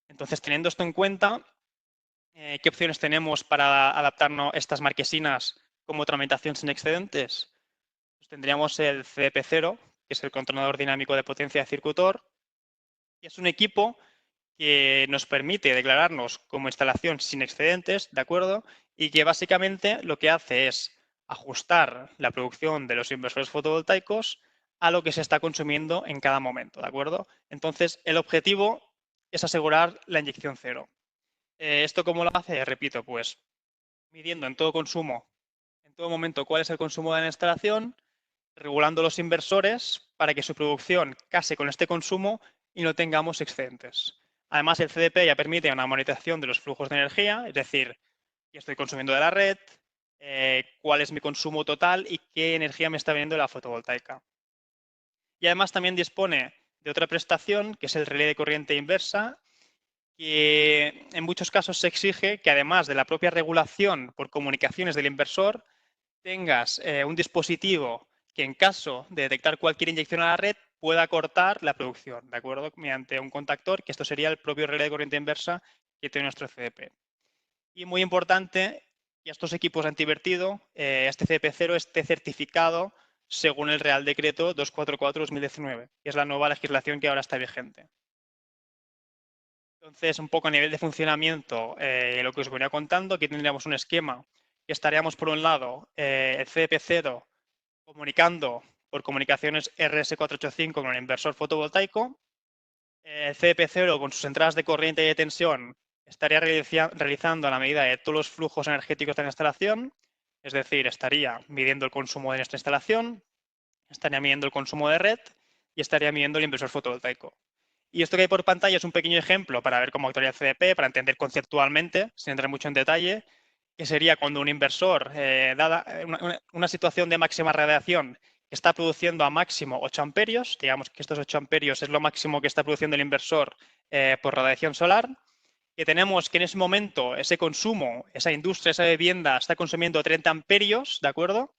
Entonces, teniendo esto en cuenta, ¿qué opciones tenemos para adaptarnos a estas marquesinas como tramitación sin excedentes? Pues tendríamos el CDP0, que es el controlador dinámico de potencia de circuitor, que es un equipo que nos permite declararnos como instalación sin excedentes, ¿de acuerdo? Y que básicamente lo que hace es ajustar la producción de los inversores fotovoltaicos a lo que se está consumiendo en cada momento, ¿de acuerdo? Entonces, el objetivo es asegurar la inyección cero. ¿Esto cómo lo hace? Repito, pues midiendo en todo consumo, en todo momento, cuál es el consumo de la instalación, regulando los inversores para que su producción case con este consumo y no tengamos excedentes. Además, el CDP ya permite una monitorización de los flujos de energía, es decir, qué estoy consumiendo de la red, cuál es mi consumo total y qué energía me está viniendo de la fotovoltaica. Y además también dispone de otra prestación, que es el relé de corriente inversa, que en muchos casos se exige que además de la propia regulación por comunicaciones del inversor, tengas un dispositivo que en caso de detectar cualquier inyección a la red pueda cortar la producción, ¿de acuerdo? Mediante un contactor, que esto sería el propio relé de corriente inversa que tiene nuestro CDP. Y muy importante, que estos equipos antivertido, este CDP0 esté certificado según el Real Decreto 244-2019, que es la nueva legislación que ahora está vigente. Entonces, un poco a nivel de funcionamiento, lo que os venía contando, aquí tendríamos un esquema que estaríamos, por un lado, el CDP0 comunicando por comunicaciones RS485 con el inversor fotovoltaico, CDP0 con sus entradas de corriente y de tensión estaría realizando la medida de todos los flujos energéticos de la instalación, es decir, estaría midiendo el consumo de nuestra instalación, estaría midiendo el consumo de red y estaría midiendo el inversor fotovoltaico. Y esto que hay por pantalla es un pequeño ejemplo para ver cómo actuaría el CDP, para entender conceptualmente, sin entrar mucho en detalle, que sería cuando un inversor, dada una situación de máxima radiación, que está produciendo a máximo 8 amperios, digamos que estos 8 amperios es lo máximo que está produciendo el inversor por radiación solar, que tenemos que en ese momento ese consumo, esa industria, esa vivienda está consumiendo 30 amperios, ¿de acuerdo?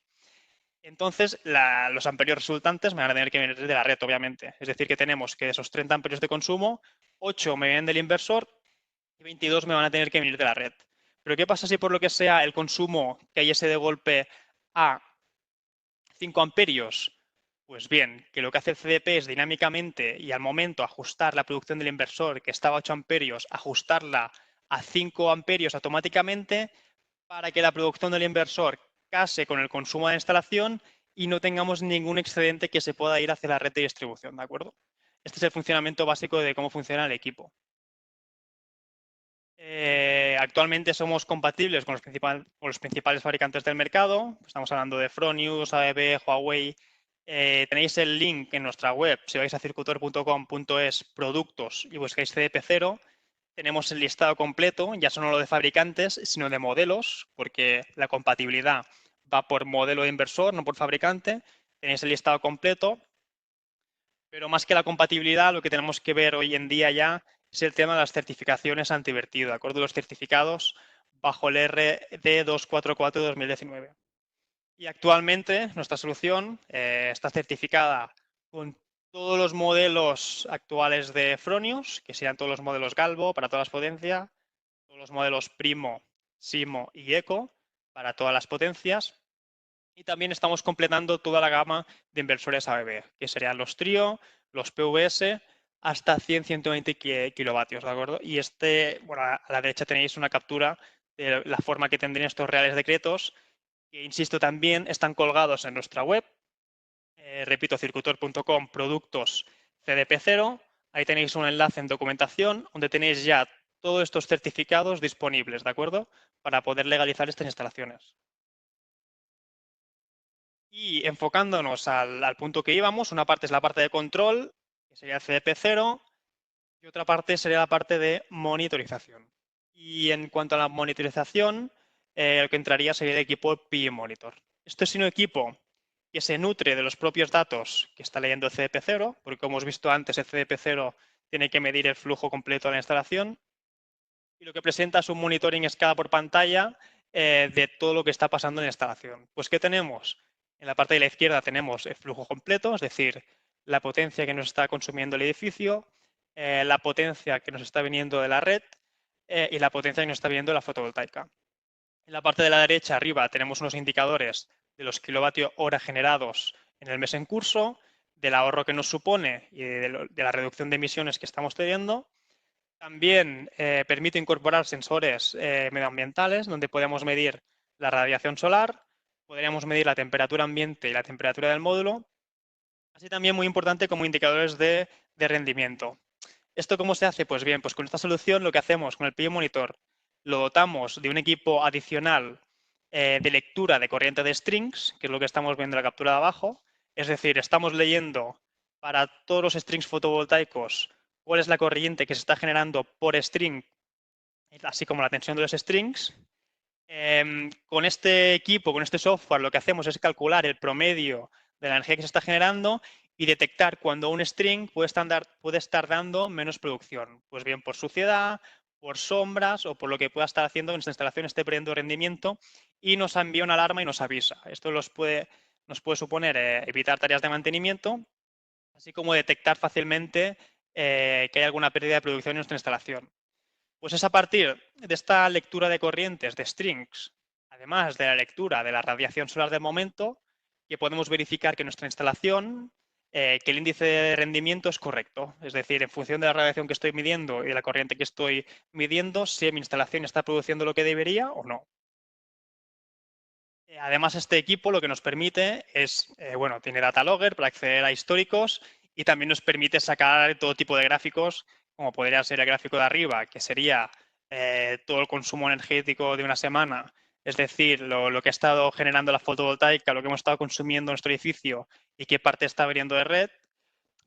Entonces, los amperios resultantes me van a tener que venir de la red, obviamente. Es decir, que tenemos que de esos 30 amperios de consumo, 8 me vienen del inversor y 22 me van a tener que venir de la red. Pero ¿qué pasa si por lo que sea el consumo que hay ese de golpe a 5 amperios? Pues bien, que lo que hace el CDP es dinámicamente y al momento ajustar la producción del inversor que estaba a 8 amperios, ajustarla a 5 amperios automáticamente para que la producción del inversor case con el consumo de la instalación y no tengamos ningún excedente que se pueda ir hacia la red de distribución, ¿de acuerdo? Este es el funcionamiento básico de cómo funciona el equipo. Actualmente somos compatibles con los principales fabricantes del mercado. Estamos hablando de Fronius, ABB, Huawei. Tenéis el link en nuestra web. Si vais a circutor.com.es productos y buscáis CDP0, tenemos el listado completo, ya no solo de fabricantes, sino de modelos, porque la compatibilidad va por modelo de inversor, no por fabricante. Tenéis el listado completo, pero más que la compatibilidad, lo que tenemos que ver hoy en día ya es el tema de las certificaciones antivertido, de acuerdo a los certificados bajo el RD 244 de 2019. Y actualmente nuestra solución está certificada con todos los modelos actuales de Fronius, que serían todos los modelos Galvo para todas las potencias, todos los modelos Primo, Simo y Eco para todas las potencias. Y también estamos completando toda la gama de inversores ABB, que serían los Trio, los PVS, hasta 100-120 kilovatios, ¿de acuerdo? Y bueno, a la derecha tenéis una captura de la forma que tendrían estos reales decretos, que, insisto, también están colgados en nuestra web. Repito, circutor.com, productos CDP0. Ahí tenéis un enlace en documentación donde tenéis ya todos estos certificados disponibles, ¿de acuerdo? Para poder legalizar estas instalaciones. Y enfocándonos al punto que íbamos, una parte es la parte de control, que sería el CDP0, y otra parte sería la parte de monitorización. Y en cuanto a la monitorización, el que entraría sería el equipo PI Monitor. Esto es un equipo que se nutre de los propios datos que está leyendo el CDP0, porque como hemos visto antes, el CDP0 tiene que medir el flujo completo de la instalación. Y lo que presenta es un monitoring escala por pantalla de todo lo que está pasando en la instalación. Pues, ¿qué tenemos? En la parte de la izquierda tenemos el flujo completo, es decir, la potencia que nos está consumiendo el edificio, la potencia que nos está viniendo de la red y la potencia que nos está viniendo de la fotovoltaica. En la parte de la derecha, arriba, tenemos unos indicadores de los kilovatios hora generados en el mes en curso, del ahorro que nos supone y de la reducción de emisiones que estamos teniendo. También permite incorporar sensores medioambientales donde podemos medir la radiación solar, podríamos medir la temperatura ambiente y la temperatura del módulo, así también muy importante como indicadores de rendimiento. ¿Esto cómo se hace? Pues bien, pues con esta solución lo que hacemos con el PI Monitor lo dotamos de un equipo adicional de lectura de corriente de strings, que es lo que estamos viendo en la captura de abajo. Es decir, estamos leyendo para todos los strings fotovoltaicos cuál es la corriente que se está generando por string, así como la tensión de los strings. Con este equipo, con este software, lo que hacemos es calcular el promedio de la energía que se está generando y detectar cuando un string puede estar dando menos producción. Pues bien, por suciedad, por sombras o por lo que pueda estar haciendo que nuestra instalación esté perdiendo rendimiento y nos envía una alarma y nos avisa. Esto nos puede suponer evitar tareas de mantenimiento, así como detectar fácilmente que hay alguna pérdida de producción en nuestra instalación. Pues es a partir de esta lectura de corrientes de strings, además de la lectura de la radiación solar del momento, que podemos verificar que nuestra instalación, que el índice de rendimiento es correcto. Es decir, en función de la radiación que estoy midiendo y de la corriente que estoy midiendo, si mi instalación está produciendo lo que debería o no. Además, este equipo lo que nos permite es, bueno, tiene data logger para acceder a históricos y también nos permite sacar todo tipo de gráficos, como podría ser el gráfico de arriba, que sería todo el consumo energético de una semana, es decir, lo que ha estado generando la fotovoltaica, lo que hemos estado consumiendo en nuestro edificio y qué parte está viniendo de red.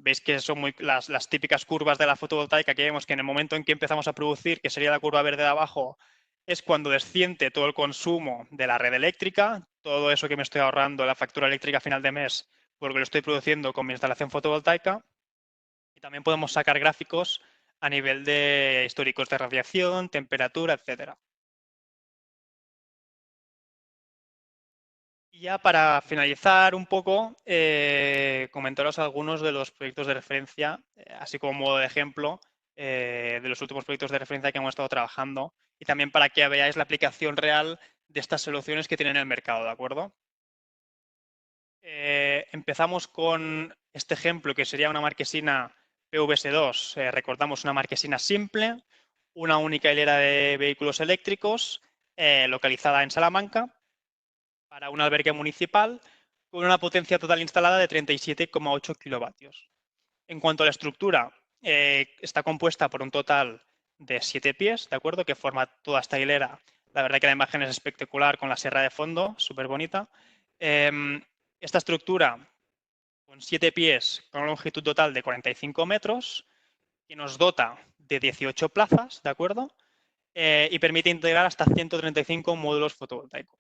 Veis que son las típicas curvas de la fotovoltaica que vemos que en el momento en que empezamos a producir, que sería la curva verde de abajo, es cuando desciende todo el consumo de la red eléctrica, todo eso que me estoy ahorrando en la factura eléctrica a final de mes, porque lo estoy produciendo con mi instalación fotovoltaica. Y también podemos sacar gráficos a nivel de históricos de radiación, temperatura, etcétera. Y ya para finalizar un poco, comentaros algunos de los proyectos de referencia, así como modo de ejemplo, de los últimos proyectos de referencia que hemos estado trabajando y también para que veáis la aplicación real de estas soluciones que tienen en el mercado, ¿de acuerdo? Empezamos con este ejemplo que sería una marquesina PVS2. Recordamos una marquesina simple, una única hilera de vehículos eléctricos localizada en Salamanca para un albergue municipal con una potencia total instalada de 37,8 kilovatios. En cuanto a la estructura, está compuesta por un total de 7 pies, ¿de acuerdo? Que forma toda esta hilera. La verdad que la imagen es espectacular con la sierra de fondo, súper bonita. Esta estructura, con 7 pies, con una longitud total de 45 metros, que nos dota de 18 plazas, ¿de acuerdo? Y permite integrar hasta 135 módulos fotovoltaicos.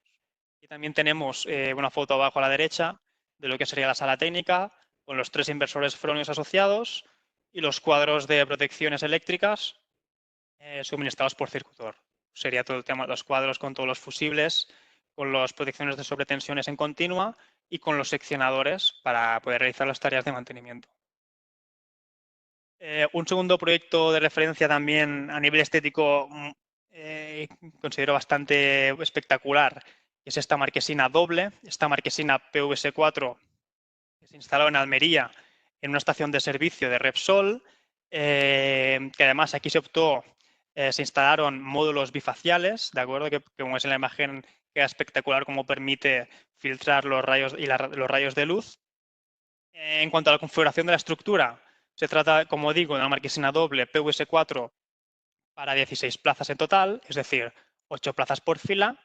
Y también tenemos una foto abajo a la derecha de lo que sería la sala técnica, con los 3 inversores Fronius asociados y los cuadros de protecciones eléctricas suministrados por Circutor. Sería todo el tema de los cuadros con todos los fusibles, con las protecciones de sobretensiones en continua y con los seccionadores para poder realizar las tareas de mantenimiento. Un segundo proyecto de referencia también a nivel estético considero bastante espectacular, es esta marquesina doble, esta marquesina PVS4 que se instaló en Almería en una estación de servicio de Repsol, que además aquí se optó, se instalaron módulos bifaciales, ¿de acuerdo? Que como es en la imagen queda espectacular cómo permite filtrar los rayos y los rayos de luz. En cuanto a la configuración de la estructura, se trata, como digo, de una marquesina doble PVS4 para 16 plazas en total, es decir, 8 plazas por fila,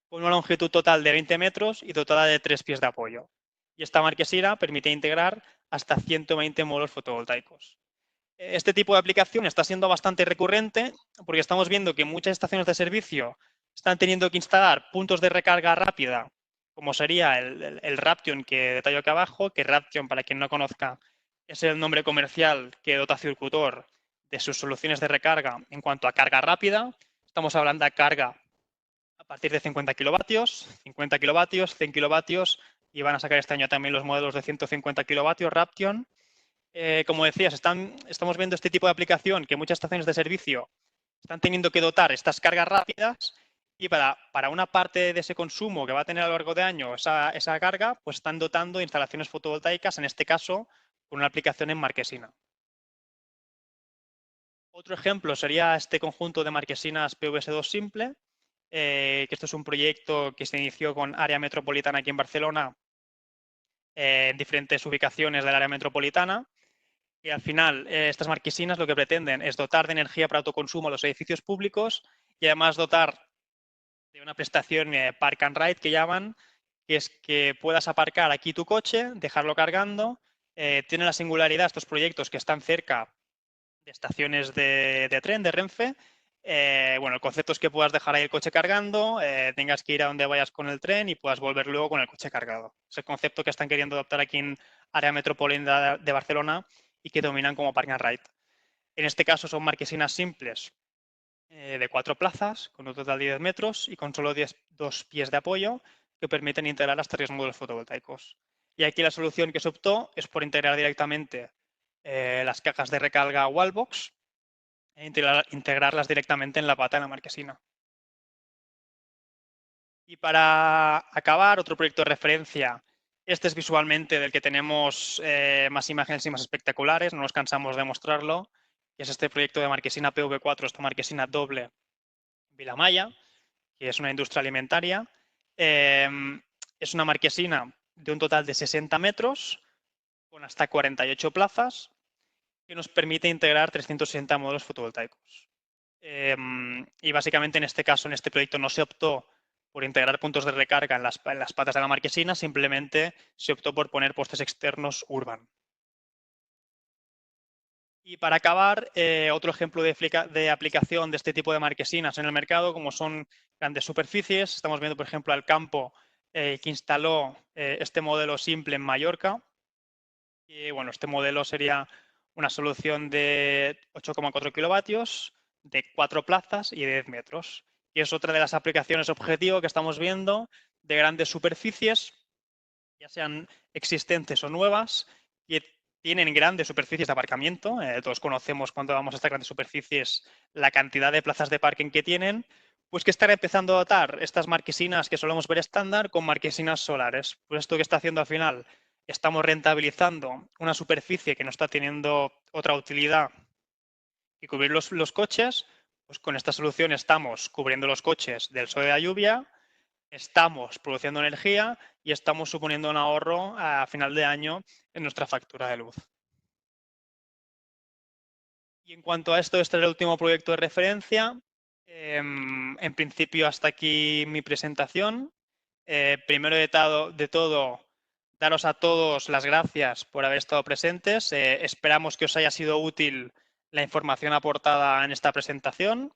con una longitud total de 20 metros y dotada de 3 pies de apoyo. Y esta marquesina permite integrar hasta 120 módulos fotovoltaicos. Este tipo de aplicación está siendo bastante recurrente porque estamos viendo que muchas estaciones de servicio están teniendo que instalar puntos de recarga rápida, como sería el Raption que detallo aquí abajo, que Raption, para quien no conozca, es el nombre comercial que dota Circutor de sus soluciones de recarga en cuanto a carga rápida. Estamos hablando de carga a partir de 50 kilovatios, 50 kilovatios, 100 kilovatios y van a sacar este año también los modelos de 150 kilovatios Raption. Como decías, estamos viendo este tipo de aplicación que muchas estaciones de servicio están teniendo que dotar estas cargas rápidas y para una parte de ese consumo que va a tener a lo largo de año esa carga, pues están dotando instalaciones fotovoltaicas, en este caso con una aplicación en marquesina. Otro ejemplo sería este conjunto de marquesinas PVS2 simple, que esto es un proyecto que se inició con área metropolitana aquí en Barcelona, en diferentes ubicaciones del área metropolitana. Y al final, estas marquesinas lo que pretenden es dotar de energía para autoconsumo a los edificios públicos y además dotar de una prestación Park and Ride que llaman, que es que puedas aparcar aquí tu coche, dejarlo cargando. Tienen la singularidad estos proyectos que están cerca de estaciones de tren, de Renfe. Bueno, el concepto es que puedas dejar ahí el coche cargando, tengas que ir a donde vayas con el tren y puedas volver luego con el coche cargado. Es el concepto que están queriendo adoptar aquí en área metropolitana de Barcelona y que dominan como Park and Ride. En este caso son marquesinas simples de 4 plazas, con un total de 10 metros y con solo 2 pies de apoyo que permiten integrar hasta 3 módulos fotovoltaicos. Y aquí la solución que se optó es por integrar directamente las cajas de recarga Wallbox e integrarlas directamente en la pata de la marquesina. Y para acabar, otro proyecto de referencia. Este es visualmente del que tenemos más imágenes y más espectaculares, no nos cansamos de mostrarlo, que es este proyecto de marquesina PV4, esta marquesina doble Vilamaya, que es una industria alimentaria. Es una marquesina de un total de 60 metros, con hasta 48 plazas, que nos permite integrar 360 módulos fotovoltaicos. Y básicamente en este caso, en este proyecto, no se optó por integrar puntos de recarga en las patas de la marquesina, simplemente se optó por poner postes externos urban. Y para acabar, otro ejemplo de aplicación de este tipo de marquesinas en el mercado, como son grandes superficies. Estamos viendo, por ejemplo, al campo que instaló este modelo simple en Mallorca. Y bueno, este modelo sería una solución de 8,4 kilovatios, de 4 plazas y de 10 metros. Y es otra de las aplicaciones objetivo que estamos viendo de grandes superficies, ya sean existentes o nuevas, que tienen grandes superficies de aparcamiento. Todos conocemos cuando vamos a estas grandes superficies la cantidad de plazas de parking que tienen, pues que están empezando a dotar estas marquesinas que solemos ver estándar con marquesinas solares. Pues esto que está haciendo al final, estamos rentabilizando una superficie que no está teniendo otra utilidad y cubrir los coches, pues con esta solución estamos cubriendo los coches del sol y de la lluvia, estamos produciendo energía y estamos suponiendo un ahorro a final de año en nuestra factura de luz. Y en cuanto a esto, este es el último proyecto de referencia. En principio, hasta aquí mi presentación. Primero de todo, daros a todos las gracias por haber estado presentes. Esperamos que os haya sido útil la información aportada en esta presentación.